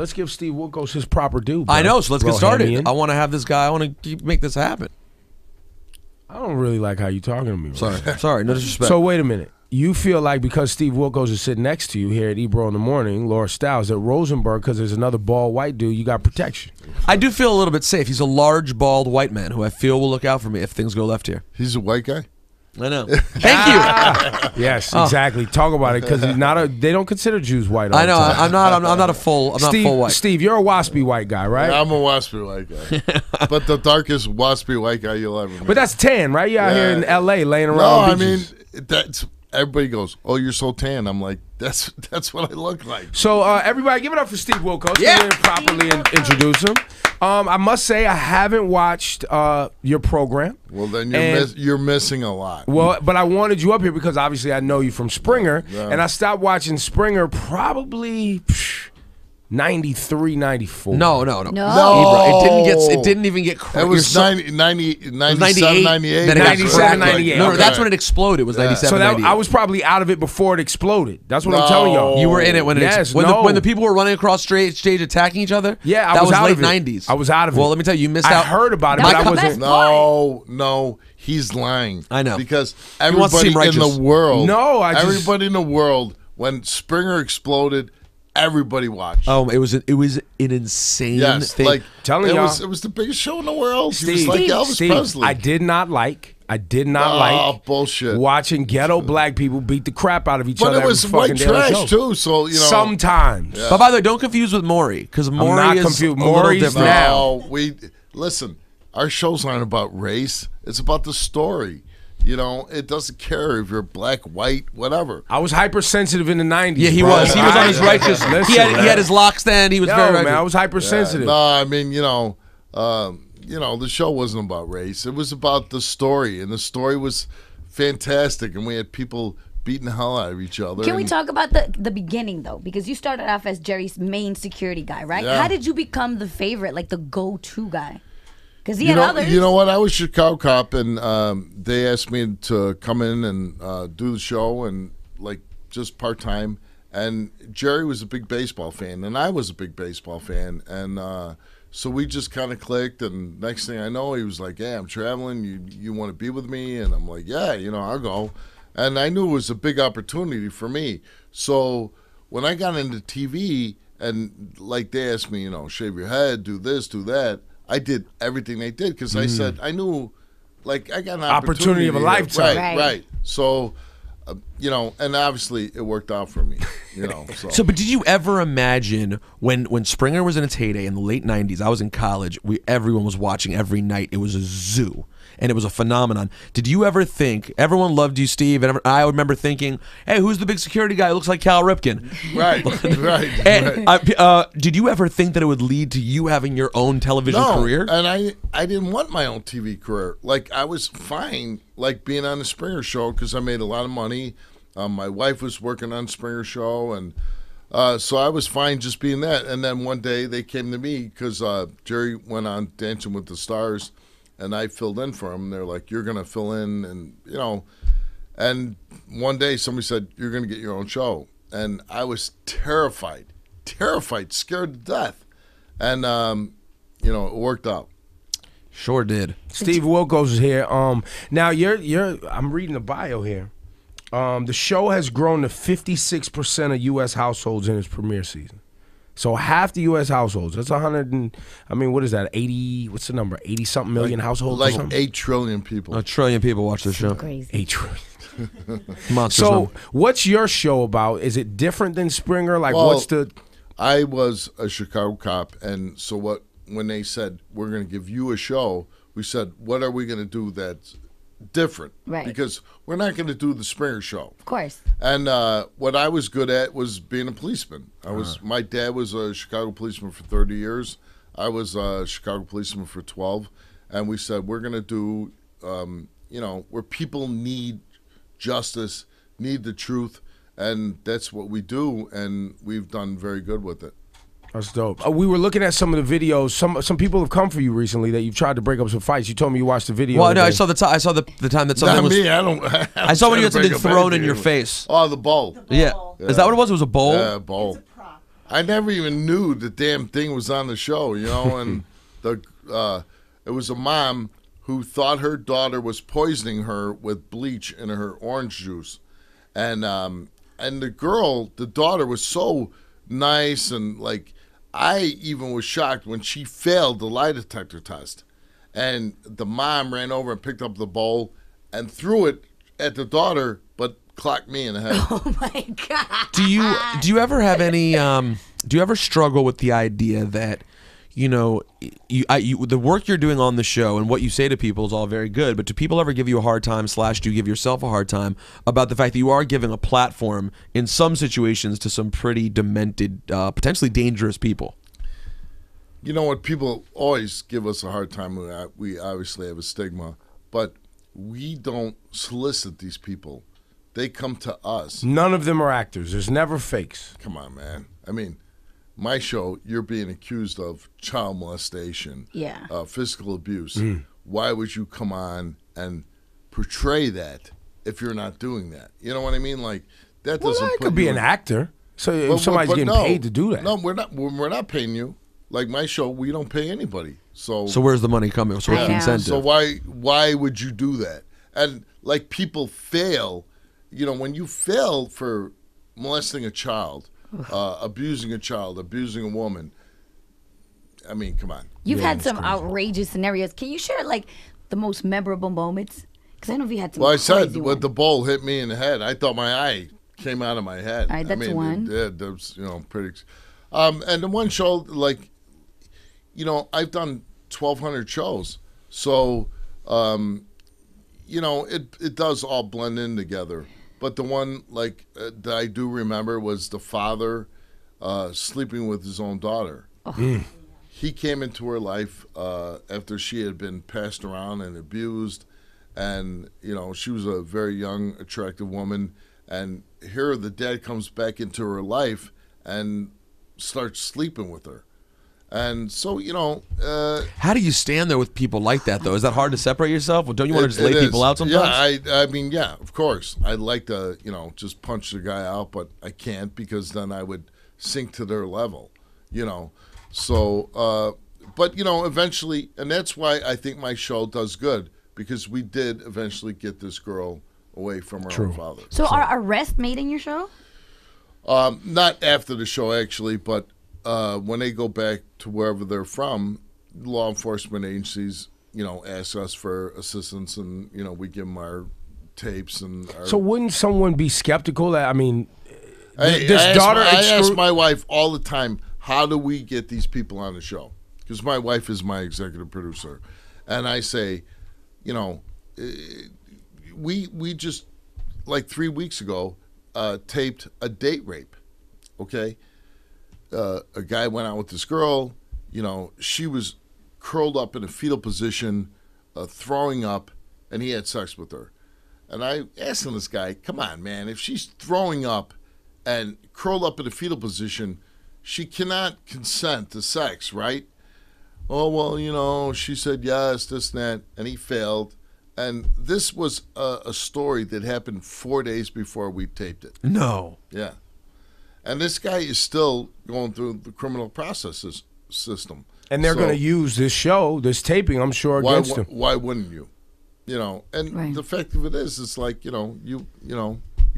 Let's give Steve Wilkos his proper due. Bro. I know, so let's get started. I want to have this guy. I want to make this happen. I don't really like how you talking to me. Bro. Sorry, no disrespect. So wait a minute. You feel like because Steve Wilkos is sitting next to you here at Ebro in the morning, Laura Stiles, at Rosenberg, because there's another bald white dude, you got protection. I do feel a little bit safe. He's a large, bald white man who I feel will look out for me if things go left here. He's a white guy? I know. Thank you. Yes, exactly. Talk about it because he's not a. They don't consider Jews white. All I know. the time. I'm not a full. I'm Steve, not full white. Steve, you're a waspy white guy, right? Yeah, I'm a waspy white guy, but the darkest waspy white guy you'll ever meet. But that's tan, right? You're out here in L.A. laying around. No, I beaches. mean that's. Everybody goes, "Oh, you're so tan." I'm like, "That's what I look like." So everybody, give it up for Steve Wilkos. Yeah. We didn't properly introduce him. I must say I haven't watched your program. Well, then you're missing a lot. Well, but I wanted you up here because obviously I know you from Springer, and I stopped watching Springer probably 93, 94. No. It didn't even get. It was 97, 98. 97, 98. No, that's when it exploded. It was 97, So 98. I was probably out of it before it exploded. That's what I'm telling y'all. You were in it when when the people were running across stage attacking each other. Yeah, that was out late of it. 90s. I was out of it. Well, let me tell you, you missed out. I heard about it, but I wasn't. No, he's lying. I know because wants to seem everybody in righteous. the world. No, everybody in the world when Springer exploded. Everybody watched. Oh, it was an insane thing. Like telling y'all, it was the biggest show in the world. Steve, it was like Elvis Presley. I did not like bullshit. watching ghetto black people beat the crap out of each other. But it was white trash too, so you know. Sometimes. But by the way, don't confuse with Maury because Maury is confused. a little different. Now. No, listen. Our shows aren't about race. It's about the story. You know, it doesn't care if you're black, white, whatever. I was hypersensitive in the 90s. Yeah, he was. He was on his righteous. He had his locks then. He was very righteous. Man, I was hypersensitive. No, I mean, the show wasn't about race. It was about the story, and the story was fantastic, and we had people beating the hell out of each other. Can we talk about the beginning, though? Because you started off as Jerry's main security guy, right? Yeah. How did you become the favorite, like the go-to guy? Because he had others. You know what? I was Chicago cop, and they asked me to come in and do the show, and like just part time. And Jerry was a big baseball fan, and I was a big baseball fan, and so we just kind of clicked. And next thing I know, he was like, "Hey, I'm traveling. You want to be with me?" And I'm like, "Yeah, I'll go." And I knew it was a big opportunity for me. So when I got into TV, and like they asked me, shave your head, do this, do that. I did everything they did because I said I knew, like I got an opportunity of a lifetime. Right. So, and obviously it worked out for me. So, but did you ever imagine when Springer was in its heyday in the late '90s? I was in college. Everyone was watching every night. It was a zoo. And it was a phenomenon. Did you ever think, everyone loved you, Steve, and I remember thinking, hey, who's the big security guy who looks like Cal Ripken? Right. And, did you ever think that it would lead to you having your own television career? And I didn't want my own TV career. Like, I was fine, like, being on the Springer Show because I made a lot of money. My wife was working on Springer Show, and so I was fine just being that. And then one day they came to me because Jerry went on Dancing with the Stars, and I filled in for him. They're like, you're going to fill in, and, and one day somebody said, you're going to get your own show. And I was terrified, scared to death. And, it worked out. Sure did. Steve Wilkos is here. Now, I'm reading the bio here. The show has grown to 56% of U.S. households in its premiere season. So half the U.S. households, that's 100 and, what is that, 80, what's the number, 80-something million households? Like 8 trillion people. 1 trillion people watch this show. Crazy. 8 trillion. So what's your show about? Is it different than Springer? Like, what's the... I was a Chicago cop, and so when they said, we're going to give you a show, we said, what are we going to do that's different? Right. Because we're not going to do the Springer Show. Of course. And what I was good at was being a policeman. My dad was a Chicago policeman for 30 years. I was a Chicago policeman for 12. And we said, we're going to do, where people need justice, need the truth, and that's what we do, and we've done very good with it. That's dope. We were looking at some of the videos. Some people have come for you recently that you've tried to break up some fights. You told me you watched the video. Well, no, I saw the time that something was. Me, I saw when you had something thrown in your face. Oh, the bowl. Yeah. Is that what it was? It was a bowl. Yeah, a bowl. I never even knew the damn thing was on the show, you know. And it was a mom who thought her daughter was poisoning her with bleach in her orange juice, and the daughter was so nice, and like I even was shocked when she failed the lie detector test, and the mom ran over and picked up the bowl and threw it at the daughter, but clocked me in the head. Oh my God. Do you ever have any? Do you ever struggle with the idea that, you know, the work you're doing on the show and what you say to people is all very good, but do people ever give you a hard time / do you give yourself a hard time about the fact that you are giving a platform in some situations to some pretty demented, potentially dangerous people? You know what? People always give us a hard time. We obviously have a stigma, but we don't solicit these people. They come to us. None of them are actors. There's never fakes. Come on, man. I mean, my show, you're being accused of child molestation, physical abuse. Why would you come on and portray that if you're not doing that? You know what I mean? Like, that doesn't I put could be an actor. So if somebody's getting paid to do that. No, we're not paying you. Like my show, we don't pay anybody. So where's the money coming? So what's the incentive? So why would you do that? And like people fail, you know, when you fail for molesting a child, abusing a child, abusing a woman, I mean, come on. You've had some outrageous scenarios. Can you share like the most memorable moments? Because I know you had some. Well, I said crazy when ones. the bowl hit me in the head, I thought my eye came out of my head. All right, that's I mean, one. It did. There was, you know, pretty. And the one show, like, you know, I've done 1,200 shows, so you know, it does all blend in together. But the one like that I do remember was the father sleeping with his own daughter. He came into her life after she had been passed around and abused, and you know, she was a very young, attractive woman. And here the dad comes back into her life and starts sleeping with her. And so, you know... how do you stand there with people like that, though? Is that hard to separate yourself? Or don't you want to just lay people out sometimes? Yeah, I mean, yeah, of course. I'd like to, you know, just punch the guy out, but I can't because then I would sink to their level, you know. So, but, you know, eventually, and that's why I think my show does good, because we did eventually get this girl away from her own father. So are arrests made in your show? Not after the show, actually, but when they go back to wherever they're from, law enforcement agencies, you know, ask us for assistance, and you know, we give them our tapes and. So wouldn't someone be skeptical that? I mean, I ask my wife all the time, how do we get these people on the show? Because my wife is my executive producer, and I say, you know, we just like 3 weeks ago taped a date rape, okay. A guy went out with this girl, you know, she was curled up in a fetal position, throwing up, and he had sex with her. And I asked this guy, come on, man, if she's throwing up and curled up in a fetal position, she cannot consent to sex, right? Oh, well, you know, she said yes, this and that, and he failed. And this was a story that happened 4 days before we taped it. No. Yeah. And this guy is still going through the criminal processes system. And they're going to use this show, this taping, I'm sure, against him. Why wouldn't you? You know, and the fact of it is, it's like, you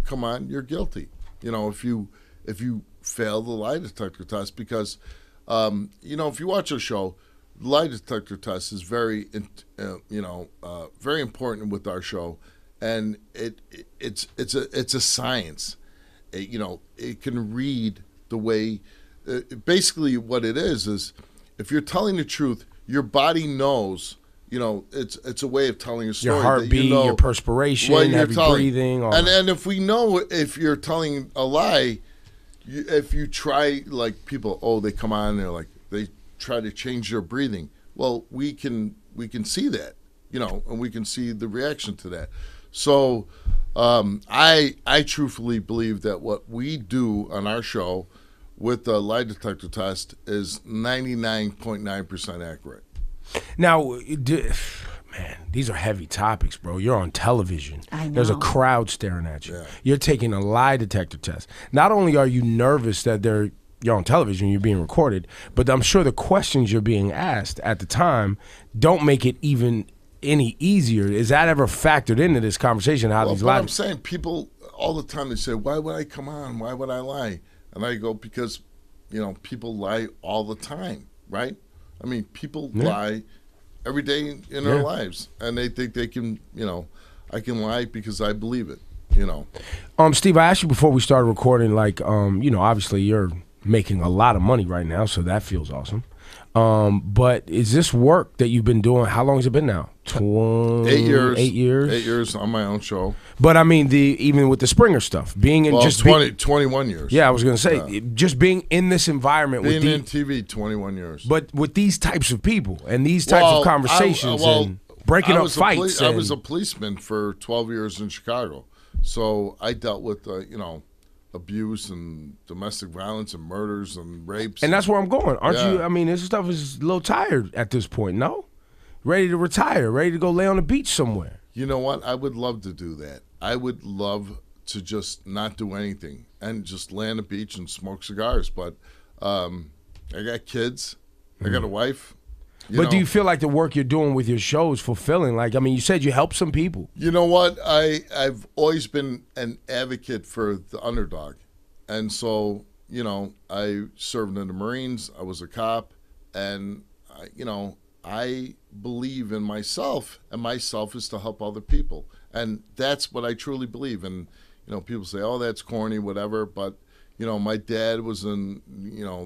come on, you're guilty. You know, if you fail the lie detector test, because, you know, if you watch a show, the lie detector test is very, very important with our show, and it's a science. You know, it can read the way. Basically, what it is if you're telling the truth, your body knows. You know, it's a way of telling a story. Your heartbeat, your perspiration, heavy breathing. And if we know if you're telling a lie, if you try, like people, they come on, they're like, they try to change their breathing. Well, we can see that, you know, and we can see the reaction to that. So I truthfully believe that what we do on our show with the lie detector test is 99.9% accurate. Now, man, these are heavy topics, bro. You're on television. I know. There's a crowd staring at you. Yeah. You're taking a lie detector test. Not only are you nervous that they're you're on television, you're being recorded, but I'm sure the questions you're being asked at the time don't make it even any easier. Is that ever factored into this conversation? How these lies? I'm saying, people all the time, they say, "Why would I come on? Why would I lie?" And I go, because, people lie all the time, right? I mean, people lie every day in their lives, and they think they can, I can lie because I believe it, Steve, I asked you before we started recording, like, obviously you're making a lot of money right now, so that feels awesome. But is this work that you've been doing, how long has it been now? 8 years. 8 years? 8 years on my own show. But I mean, even with the Springer stuff, being in 21 years. Yeah, I was going to say, just being in this environment. Being in TV, 21 years. But with these types of people and these types of conversations and breaking up fights. I was a policeman for 12 years in Chicago. So I dealt with, abuse and domestic violence and murders and rapes. And that's where I'm going. Aren't you? I mean, this stuff is a little tired at this point, no? Ready to retire, ready to go lay on the beach somewhere. You know what? I would love to do that. I would love to just not do anything and just lay on the beach and smoke cigars. But I got kids. I got a wife. But do you feel like the work you're doing with your show is fulfilling? Like, I mean, you said you help some people. You know what? I've always been an advocate for the underdog. And so, I served in the Marines. I was a cop. And, I believe in myself. And myself is to help other people. And that's what I truly believe. And, people say, oh, that's corny, whatever. But, my dad was in,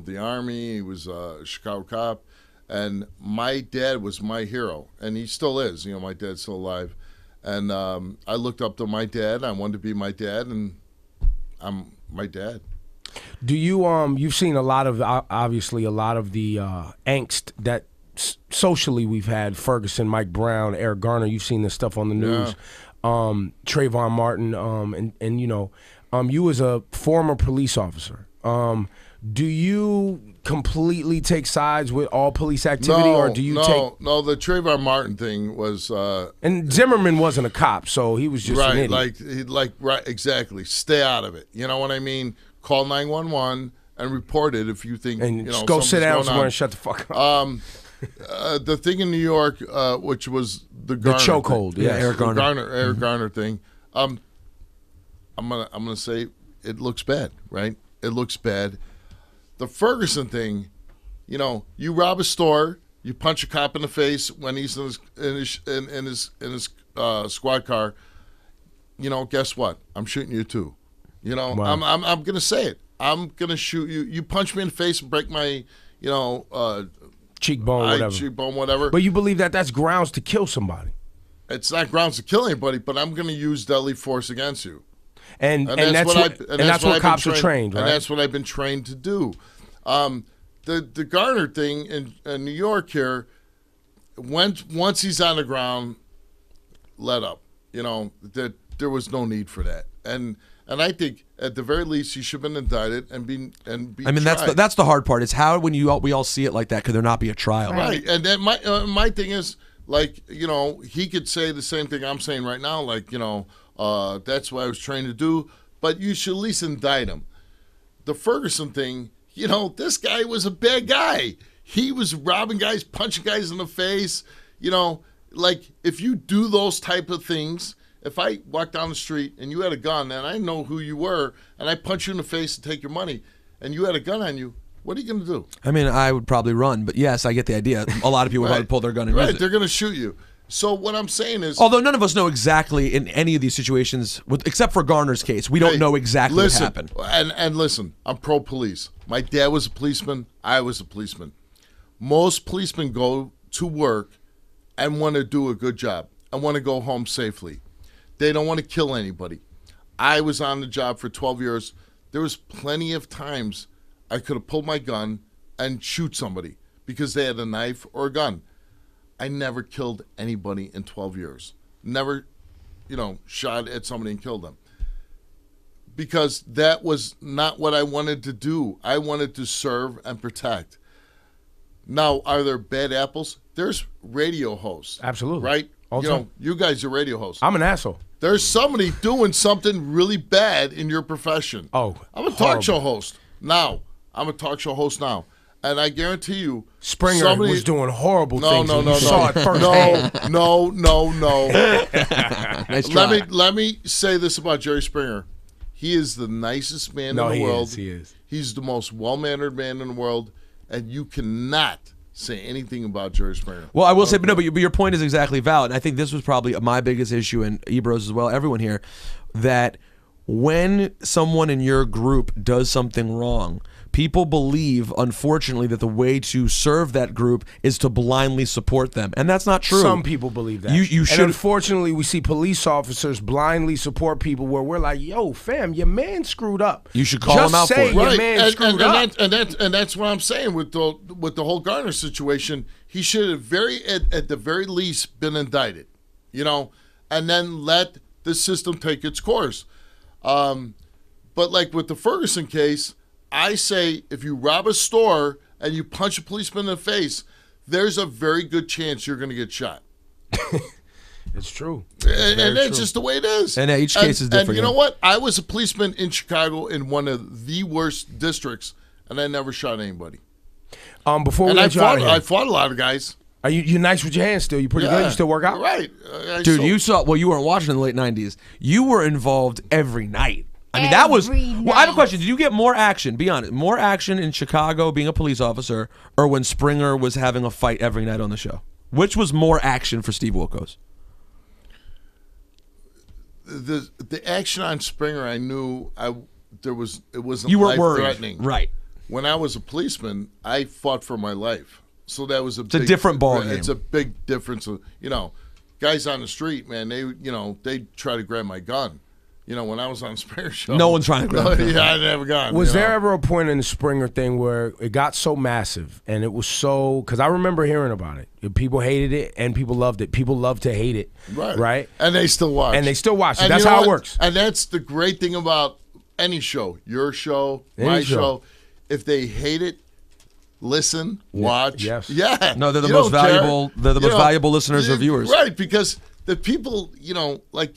the Army. He was a Chicago cop. And my dad was my hero, and he still is. My dad's still alive. And I looked up to my dad. I wanted to be my dad, and I'm my dad. Do you, you've seen a lot of, obviously, a lot of the angst that socially we've had, Ferguson, Mike Brown, Eric Garner, you've seen this stuff on the news, Trayvon Martin, and you as a former police officer, do you completely take sides with all police activity, or do you take... No, the Trayvon Martin thing was... and Zimmerman wasn't a cop, so he was just an idiot. Right, exactly. Stay out of it. You know what I mean? Call 911 and report it if you think... And just go sit down somewhere and shut the fuck up. The thing in New York, which was the Garner... The chokehold, yeah. Eric Garner. Eric Garner thing. I'm gonna say it looks bad, right? It looks bad. The Ferguson thing, you rob a store, you punch a cop in the face when he's in his squad car. Guess what? I'm shooting you too. Wow. I'm gonna say it. I'm gonna shoot you. You punch me in the face and break my cheekbone, whatever. But you believe that that's grounds to kill somebody? It's not grounds to kill anybody, but I'm gonna use deadly force against you. And that's what cops are trained, right? And that's what I've been trained to do. The Garner thing in New York here, once he's on the ground, let up. That there was no need for that. And I think at the very least he should have been indicted and be. I mean, tried. that's the hard part. Is how when we all see it like that, could there not be a trial? Right. And then my thing is, like, he could say the same thing I'm saying right now, like, that's what I was trained to do, but you should at least indict him. The Ferguson thing, this guy was a bad guy. He was robbing guys, punching guys in the face. Like, if you do those type of things, if I walk down the street and you had a gun and I know who you were and I punch you in the face to take your money and you had a gun on you, what are you going to do? I mean, I would probably run, but yes, I get the idea. A lot of people would probably pull their gun and use it. They're going to shoot you. So what I'm saying is... Although none of us know exactly in any of these situations, except for Garner's case, we don't know exactly what happened. And listen, I'm pro-police. My dad was a policeman. I was a policeman. Most policemen go to work and want to do a good job and want to go home safely. They don't want to kill anybody. I was on the job for 12 years. There was plenty of times I could have pulled my gun and shoot somebody because they had a knife or a gun. I never killed anybody in 12 years. Never, shot at somebody and killed them. Because that was not what I wanted to do. I wanted to serve and protect. Now, are there bad apples? There's radio hosts. Absolutely. Right? You guys are radio hosts. I'm an asshole. There's somebody doing something really bad in your profession. Oh, I'm a talk show host. Now, I'm a talk show host now. And I guarantee you, Springer was doing horrible things. No, You saw it firsthand. No. Nice try. Let me say this about Jerry Springer. He is the nicest man in the world. He is. He's the most well-mannered man in the world, and you cannot say anything about Jerry Springer. Well, I will say, but your point is exactly valid. And I think this was probably my biggest issue, and Ebro's as well, everyone here, that when someone in your group does something wrong, people believe, unfortunately, that the way to serve that group is to blindly support them, and that's not true. Some people believe that. You should. And unfortunately, we see police officers blindly support people where we're like, "Yo, fam, your man screwed up." You should call him out for it. Your man screwed up. And that's what I'm saying with the whole Garner situation. He should have at the very least been indicted, and then let the system take its course. But like with the Ferguson case, I say if you rob a store and you punch a policeman in the face, there's a very good chance you're going to get shot. It's true. And that's just the way it is. And each case is different. And you know what? I was a policeman in Chicago in one of the worst districts, and I never shot anybody. Before we and let you out of here, I fought a lot of guys. Are you nice with your hands still? You pretty good? You still work out? Right. Dude, you weren't watching in the late 90s. You were involved every night. I mean, that was. Well, I have a question. Did you get more action? Be honest. More action in Chicago being a police officer, or when Springer was having a fight every night on the show? Which was more action for Steve Wilkos? The action on Springer, I knew it wasn't you were life-threatening. Worried. Right. When I was a policeman, I fought for my life. So that was a different ballgame. It's a big difference. Guys on the street, man, they try to grab my gun. When I was on Springer show, no one's trying to grab it. Yeah, I didn't have a gun. Was there ever a point in the Springer thing where it got so massive and it was so? Because I remember hearing about it. People hated it and people loved it. People love to hate it, right? And they still watch. it. That's how it works. And that's the great thing about any show, your show, my show. If they hate it, listen, watch. Yes. Yeah. No, they're the most valuable. They're the most valuable listeners or viewers. Right, because the people, like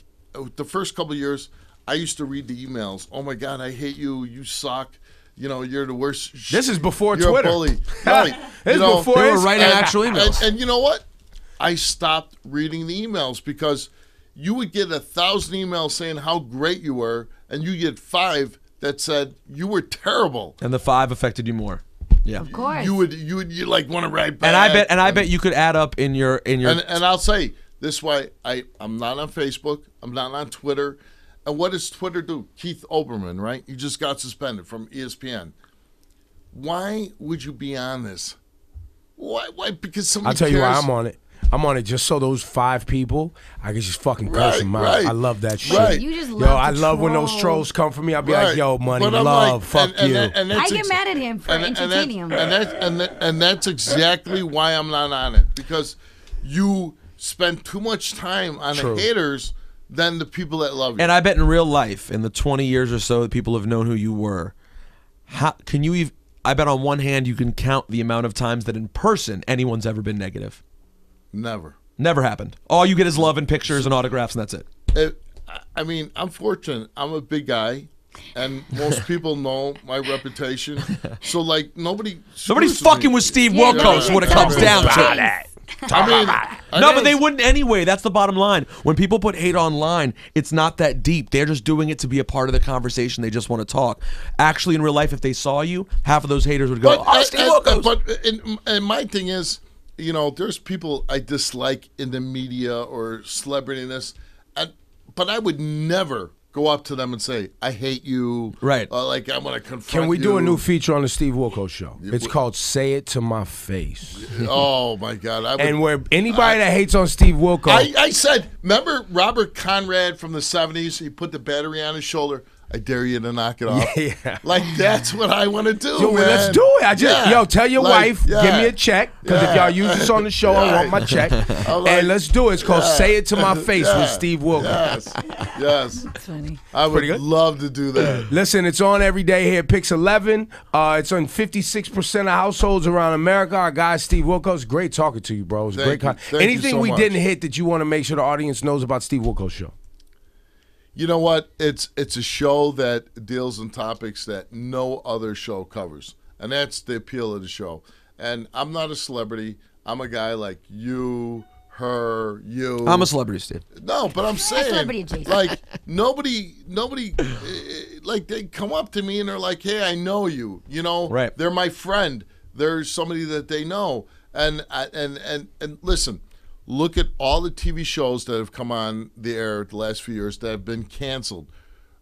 the first couple of years, I used to read the emails. Oh my God, I hate you. You suck. You're the worst. This is before you're Twitter. A bully. Right. This is before they were writing actual emails. And you know what? I stopped reading the emails because you would get 1,000 emails saying how great you were, and you get 5 that said you were terrible. And the 5 affected you more. Yeah, of course. You would like want to write back. And I bet you could add up in your. And I'll say this way: I'm not on Facebook. I'm not on Twitter. And what does Twitter do? Keith Olbermann, right? You just got suspended from ESPN. Why would you be on this? Why? Because somebody I'll tell cares. you why I'm on it. I'm on it just so those 5 people, I can just fucking curse them out. Right. I love that shit. Right. You just I love when those trolls come for me. I'll be like, yo, money, love, fuck you. I get mad at him for entertaining him. And that's exactly why I'm not on it. Because you spend too much time on the haters than the people that love you. And I bet in real life, in the 20 years or so that people have known who you were, I bet on one hand you can count the amount of times that in person anyone's ever been negative. Never happened. All you get is love and pictures and autographs, and that's it. I'm fortunate. I'm a big guy, and most people know my reputation. So, like, nobody's fucking with Steve Wilkos when it comes down to it. But they wouldn't anyway. That's the bottom line. When people put hate online, it's not that deep. They're just doing it to be a part of the conversation. They just want to talk. Actually, in real life, if they saw you, half of those haters would go, Steve Wilkos. But my thing is, there's people I dislike in the media or celebrityness, but I would never go up to them and say, I hate you. Right. Like, I'm going to confront you. Can we do a new feature on the Steve Wilkos show? It's called Say It to My Face. Oh, my God. And where anybody that hates on Steve Wilkos. I said, remember Robert Conrad from the 70s? He put the battery on his shoulder. I dare you to knock it off. Yeah. Like, that's what I want to do, man. Let's do it. Yo, tell your wife, give me a check. Because if y'all use this on the show, I want my check. And let's do it. It's called Say It to My Face with Steve Wilkos. Yes. That's funny. I would love to do that. Listen, it's on every day here at Pix 11. It's on 56% of households around America. Our guy, Steve Wilkos. Great talking to you, bro. It was great. Anything we didn't hit that you want to make sure the audience knows about Steve Wilkos' show? You know what? It's a show that deals in topics that no other show covers. and that's the appeal of the show. And I'm not a celebrity. I'm a guy like you, her, you. I'm a celebrity, Steve. No, but I'm saying, celebrity adjacent. like nobody, like they come up to me and they're like, "Hey, I know you. You know, Right. They're my friend. They're somebody that they know." And listen, look at all the TV shows that have come on the air the last few years that have been canceled.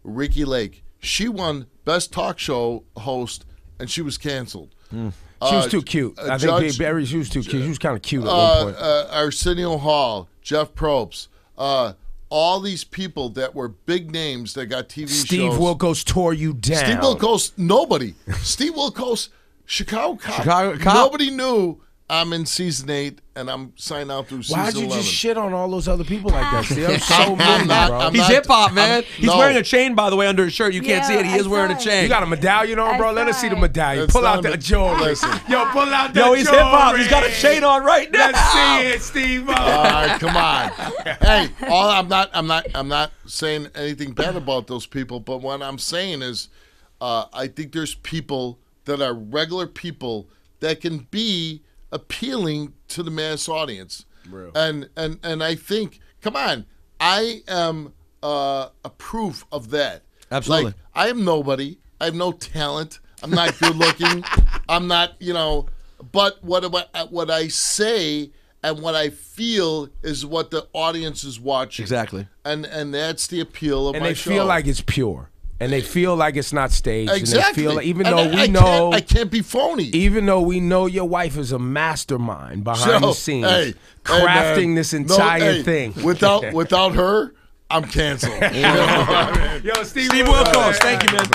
Ricky Lake, she won Best Talk Show Host, and she was canceled. She was too cute. I think Barry, she was too cute. She was kind of cute at one point. Arsenio Hall, Jeff Probst, all these people that were big names that got TV shows. Steve Wilkos tore you down. Steve Wilkos, nobody. Steve Wilkos, Chicago Cop. Nobody knew I'm in season 8 and I'm signed out through season 11. Why'd you just shit on all those other people like that, Steve? I'm so mean, bro. He's hip hop, man. He's wearing a chain, by the way, under his shirt. You can't see it. He is wearing a chain. You got a medallion on, bro? Let us see the medallion. It's Pull not out a that jewelry. Listen. Yo, pull out that Yo, he's jewelry. hip hop. He's got a chain on right now. Let's see it, Steve. All right, come on. Hey, I'm not saying anything bad about those people, but what I'm saying is, I think there's people that are regular people that can be appealing to the mass audience. Real. And I think, come on, I am a proof of that. Absolutely. Like, I am nobody. I have no talent. I'm not good looking. I'm not, but what I say and what I feel is what the audience is watching. Exactly. And that's the appeal of And my they show. feel like it's pure. And they feel like it's not staged. Exactly. And they feel like, even And though we know, I can't be phony. even though we know your wife is a mastermind behind the scenes, hey, crafting man, this entire hey, thing. Without her, I'm canceled. Yo, Steve Wilkos, thank you, man.